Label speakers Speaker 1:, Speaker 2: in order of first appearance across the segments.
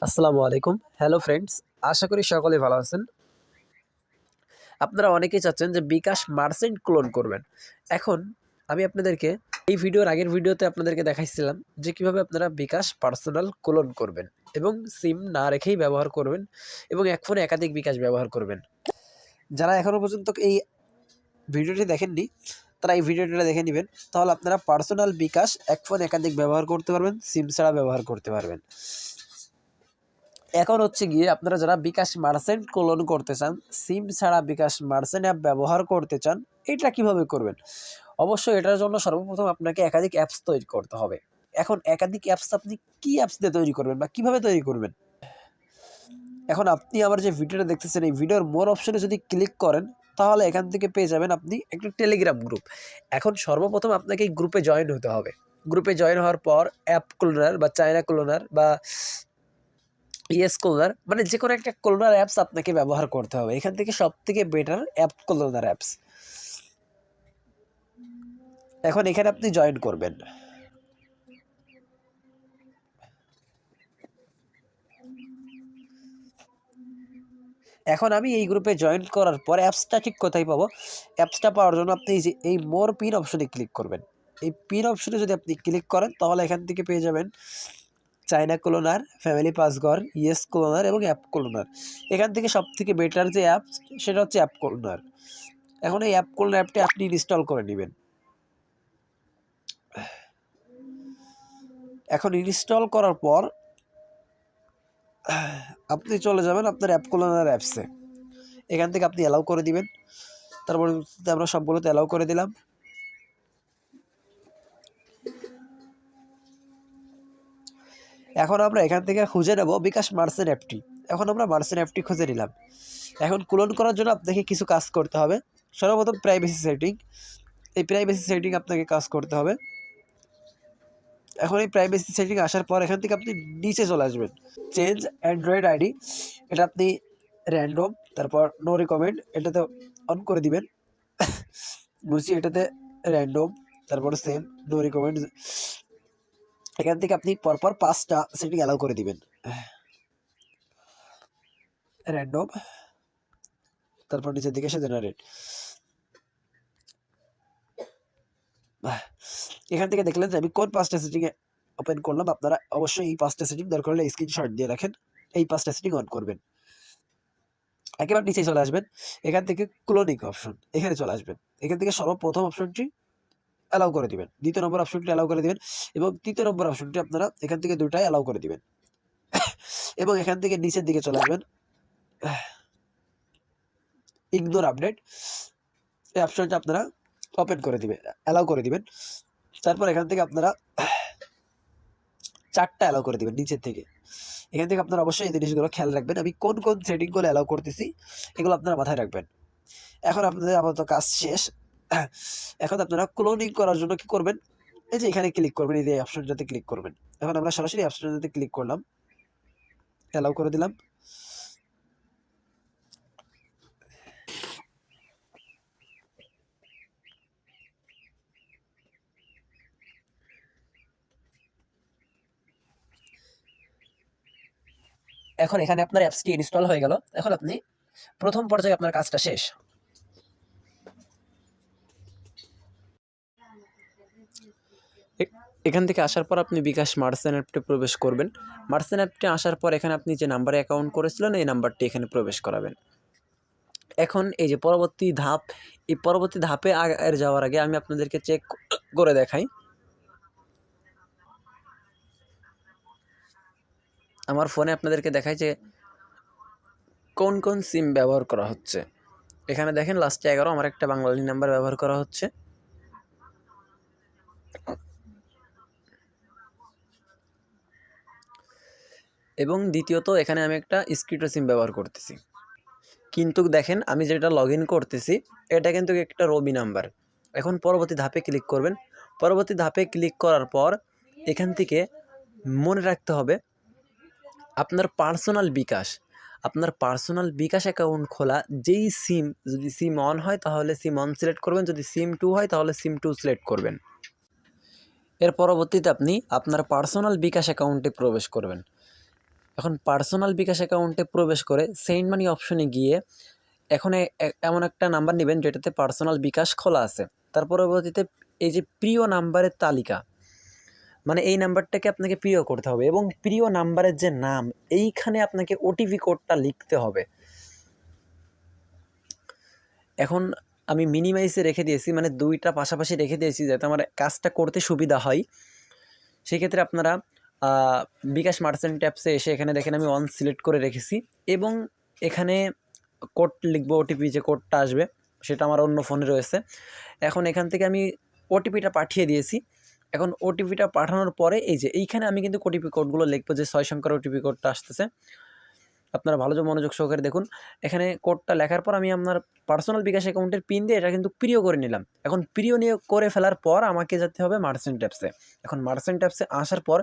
Speaker 1: আসসালামু আলাইকুম। Hello friends, আশা করি সকলে ভালো আছেন। আপনারা অনেকেই চাচ্ছেন যে বিকাশ মার্চেন্ট ক্লোন করবেন। এখন আমি আপনাদেরকে এই ভিডিওর আগের ভিডিওতে আপনাদেরকে দেখাইছিলাম যে কিভাবে আপনারা বিকাশ পার্সোনাল ক্লোন করবেন এবং সিম না রেখেই ব্যবহার করবেন এবং এক ফোনে একাধিক বিকাশ ব্যবহার করবেন। যারা এখনো পর্যন্ত এই ভিডিওটি দেখেননি তারা এই ভিডিওটা দেখে নেবেন, তাহলে আপনারা পার্সোনাল বিকাশ এক ফোনে একাধিক ব্যবহার করতে পারবেন, সিম ছাড়া ব্যবহার করতে পারবেন। এখন হচ্ছে গিয়ে আপনারা যারা বিকাশ মার্চেন্ট ক্লোন করতে চান, সিম ছাড়া বিকাশ মার্চেন্ট অ্যাপ ব্যবহার করতে চান, এটা কিভাবে করবেন? অবশ্যই এটার জন্য সর্বপ্রথম আপনাকে একাধিক অ্যাপস তৈরি করতে হবে। এখন একাধিক অ্যাপস আপনি কি অ্যাপস দিয়ে তৈরি করবেন বা কিভাবে তৈরি করবেন? এখন আপনি আমার যে ভিডিওটা দেখতেছেন, এই ভিডিওর মোর অপশনে যদি ক্লিক করেন, তাহলে এখান থেকে পেয়ে যাবেন আপনি একটা টেলিগ্রাম গ্রুপ। এখন সর্বপ্রথম আপনাকে এই গ্রুপে জয়েন হতে হবে। গ্রুপে জয়েন হওয়ার পর অ্যাপ ক্লোনার বা চায়না ক্লোনার বা ইয়েস ক্লোনার, মানে যে কোনো একটা ক্লোনার অ্যাপস আপনাকে ব্যবহার করতে হবে। এখান থেকে সবথেকে বেটার অ্যাপ ক্লোনার অ্যাপস। এখন এখানে আপনি জয়েন করবেন। এখন আমি এই গ্রুপে জয়েন করার পর অ্যাপসটা ঠিক কোথায় পাবো? অ্যাপসটা পাওয়ার জন্য আপনি এই যে এই মোর পিন অপশনে ক্লিক করবেন। এই পিন অপশনে যদি আপনি ক্লিক করেন, তাহলে এখান থেকে পেয়ে যাবেন চায়না ক্লোনার, ফ্যামিলি পাসঘর, ইয়েস ক্লোনার এবং অ্যাপ ক্লোনার। এখান থেকে সবথেকে বেটার যে অ্যাপস সেটা হচ্ছে অ্যাপ ক্লোনার। এখন এই অ্যাপ ক্লোনার অ্যাপটি আপনি ইনস্টল করে নেবেন। এখন ইনস্টল করার পর আপনি চলে যাবেন আপনার অ্যাপ ক্লোনার অ্যাপসে। এখান থেকে আপনি অ্যালাউ করে দিবেন। তারপরে আমরা সবগুলোতে অ্যালাউ করে দিলাম। এখন আমরা এখান থেকে খুঁজে নেব বিকাশ মার্চেন্ট অ্যাপটি। এখন আমরা মার্চেন্ট অ্যাপটি খুঁজে নিলাম। এখন ক্লোন করার জন্য আপনাকে কিছু কাজ করতে হবে। সর্বপ্রথম প্রাইভেসি সেটিং। এই প্রাইভেসি সেটিং আপনাকে কাজ করতে হবে। এখন এই প্রাইভেসি সেটিং আসার পর এখান থেকে আপনি নিচে চলে আসবেন। চেঞ্জ অ্যান্ড্রয়েড আইডি, এটা আপনি র্যান্ডম, তারপর নো রিকমেন্ড এটাতে অন করে দিবেন। বুঝছি, এটাতে র্যান্ডম, তারপর সেম, নো রিকমেন্ড। এখান থেকে আপনি পরপর 5টা সেটিং অ্যালাউ করে দিবেন। র্যান্ডম, তারপর নিচের দিকে এসে জেনারেট। এখান থেকে দেখলেন যে আমি কোন 5টা সেটিং ওপেন করলাম। আপনারা অবশ্যই এই 5টা সেটিং দরকার হলে স্ক্রিনশট দিয়ে রাখেন। এই 5টা সেটিং অন করবেন। একেবারে নিচে চলে আসবেন। এখান থেকে ক্লোনিং অপশন, এখানে চলে আসবেন। এখান থেকে সর্বপ্রথম অপশনটি অ্যালাউ করে দিবেন, দ্বিতীয় নম্বর অপশনটি অ্যালাউ করে দিবেন এবং তৃতীয় নম্বর অপশনটি আপনারা এখান থেকে দুটাই অ্যালাউ করে দিবেন এবং এখান থেকে নিচের দিকে চলে আসবেন। ইগনোর আপডেট, এই অপশনটা আপনারা ওপেন করে দিবেন, অ্যালাউ করে দিবেন। তারপর এখান থেকে আপনারা 4টা অ্যালাউ করে দিবেন নিচের থেকে। এখান থেকে আপনারা অবশ্যই এই জিনিসগুলো খেয়াল রাখবেন। আমি কোন কোন সেটিংগুলো অ্যালাউ করতেছি এগুলো আপনারা মাথায় রাখবেন। এখন আপনাদের আপাতত কাজ শেষ। এখন আপনারা ক্লোনিং করার জন্য কি করবেন? এই যে এখানে ক্লিক করবেন, এই যে অপশনটাতে ক্লিক করবেন। এখন আমরা সরাসরি অপশনটাতে ক্লিক করলাম, অ্যালাউ করে দিলাম। এখন এখানে আপনার অ্যাপসটি ইনস্টল হয়ে গেল। এখন আপনি প্রথম পর্যায়ে আপনার কাজটা শেষ। এখান থেকে আসার পর আপনি বিকাশ মার্চেন্ট অ্যাপটে প্রবেশ করবেন। মার্চেন্ট অ্যাপটে আসার পর এখানে আপনি যে নাম্বারে অ্যাকাউন্ট করেছিলেন এই নাম্বারটি এখানে প্রবেশ করাবেন। এখন এই যে পরবর্তী ধাপ, এই পরবর্তী ধাপে যাওয়ার আগে আমি আপনাদেরকে চেক করে দেখাই। আমার ফোনে আপনাদেরকে দেখাই যে কোন কোন সিম ব্যবহার করা হচ্ছে। এখানে দেখেন লাস্টে 11 আমার একটা বাঙালি নাম্বার ব্যবহার করা হচ্ছে। এবং দ্বিতীয়ত এখানে আমি একটা স্কিটো সিম ব্যবহার করতেছি। কিন্তু দেখেন আমি যেটা লগ ইন করতেছি এটা কিন্তু একটা রবি নাম্বার। এখন পরবর্তী ধাপে ক্লিক করবেন। পরবর্তী ধাপে ক্লিক করার পর এখান থেকে মনে রাখতে হবে আপনার পার্সোনাল বিকাশ অ্যাকাউন্ট খোলা যেই সিম, যদি সিম অন হয় তাহলে সিম অন সিলেক্ট করবেন, যদি সিম 2 হয় তাহলে সিম 2 সিলেক্ট করবেন। এর পরবর্তীতে আপনি আপনার পার্সোনাল বিকাশ অ্যাকাউন্টে প্রবেশ করবেন। এখন পার্সোনাল বিকাশ অ্যাকাউন্টে প্রবেশ করে সেন্ড মানি অপশনে গিয়ে এখন এমন একটা নাম্বার নেবেন যেটাতে পার্সোনাল বিকাশ খোলা আছে। তার পরবর্তীতে এই যে প্রিয় নাম্বারের তালিকা, মানে এই নাম্বারটাকে আপনাকে প্রিয় করতে হবে এবং প্রিয় নাম্বারের যে নাম এইখানে আপনাকে ওটিপি কোডটা লিখতে হবে। এখন আমি মিনিমাইজে রেখে দিয়েছি, মানে দুইটা পাশাপাশি রেখে দিয়েছি যাতে আমার কাজটা করতে সুবিধা হয়। সেক্ষেত্রে আপনারা বিকাশ মার্চেন্ট অ্যাপসে এসে এখানে দেখেন আমি অন সিলেক্ট করে রেখেছি এবং এখানে কোড লিখবো, ওটিপি যে কোডটা আসবে সেটা আমার অন্য ফোনে রয়েছে। এখন এখান থেকে আমি ওটিপিটা পাঠিয়ে দিয়েছি। এখন ওটিপিটা পাঠানোর পরে এই যে এইখানে আমি কিন্তু ওটিপি কোডগুলো লিখবো, যে 6 সংখ্যার ওটিপি কোডটা আসতেছে। আপনারা ভালো মনোযোগ সহকারে দেখুন। এখানে কোডটা লেখার পর আমি আপনার পার্সোনাল বিকাশ অ্যাকাউন্টের পিন দিয়ে এটা কিন্তু প্রিয় করে নিলাম। এখন প্রিয় নিয়ে করে ফেলার পর আমাকে যেতে হবে মার্চেন্ট অ্যাপসে। এখন মার্চেন্ট অ্যাপসে আসার পর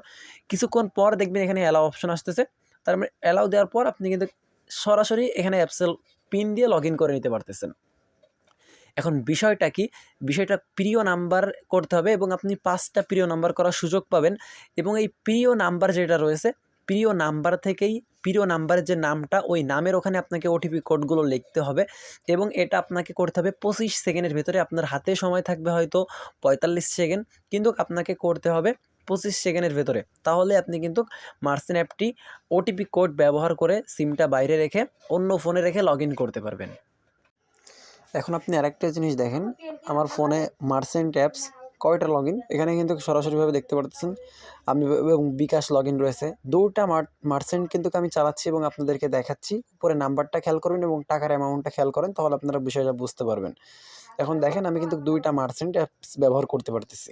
Speaker 1: কিছুক্ষণ পর দেখবেন এখানে অ্যালাউ অপশন আসতেছে। তার মানে অ্যালাউ দেওয়ার পর আপনি কিন্তু সরাসরি এখানে অ্যাপসের পিন দিয়ে লগ ইন করে নিতে পারতেছেন। এখন বিষয়টা কি, বিষয়টা প্রিয় নাম্বার করতে হবে এবং আপনি 5টা প্রিয় নাম্বার করার সুযোগ পাবেন এবং এই প্রিয় নাম্বার যেটা রয়েছে, প্রিয় নাম্বার থেকেই প্রিয় নাম্বারের যে নামটা ওই নামের ওখানে আপনাকে ওটিপি কোডগুলো লিখতে হবে এবং এটা আপনাকে করতে হবে 25 সেকেন্ডের ভেতরে। আপনার হাতে সময় থাকবে হয়তো 45 সেকেন্ড, কিন্তু আপনাকে করতে হবে 25 সেকেন্ডের ভেতরে। তাহলে আপনি কিন্তু মার্চেন্ট অ্যাপটি ওটিপি কোড ব্যবহার করে সিমটা বাইরে রেখে অন্য ফোনে রেখে লগ ইন করতে পারবেন। এখন আপনি আরেকটা জিনিস দেখেন, আমার ফোনে মার্চেন্ট অ্যাপস কয়টা লগ ইন এখানে কিন্তু সরাসরিভাবে দেখতে পারতেছেন। আমি এবং বিকাশ লগ ইন রয়েছে, দুটা মার্চেন্ট কিন্তু আমি চালাচ্ছি এবং আপনাদেরকে দেখাচ্ছি। উপরে নাম্বারটা খেয়াল করবেন এবং টাকার অ্যামাউন্টটা খেয়াল করেন, তাহলে আপনারা বিষয়টা বুঝতে পারবেন। এখন দেখেন আমি কিন্তু দুইটা মার্চেন্ট অ্যাপস ব্যবহার করতে পারতেছি।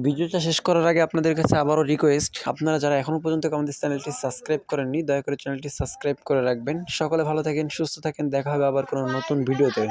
Speaker 1: ভিডিওটা শেষ করার আগে আপনাদের কাছে আবারও রিকোয়েস্ট, আপনারা যারা এখনও পর্যন্ত আমাদের চ্যানেলটি সাবস্ক্রাইব করেননি দয়া করে চ্যানেলটি সাবস্ক্রাইব করে রাখবেন। সকলে ভালো থাকেন, সুস্থ থাকেন, দেখা হবে আবার কোনো নতুন ভিডিওতে।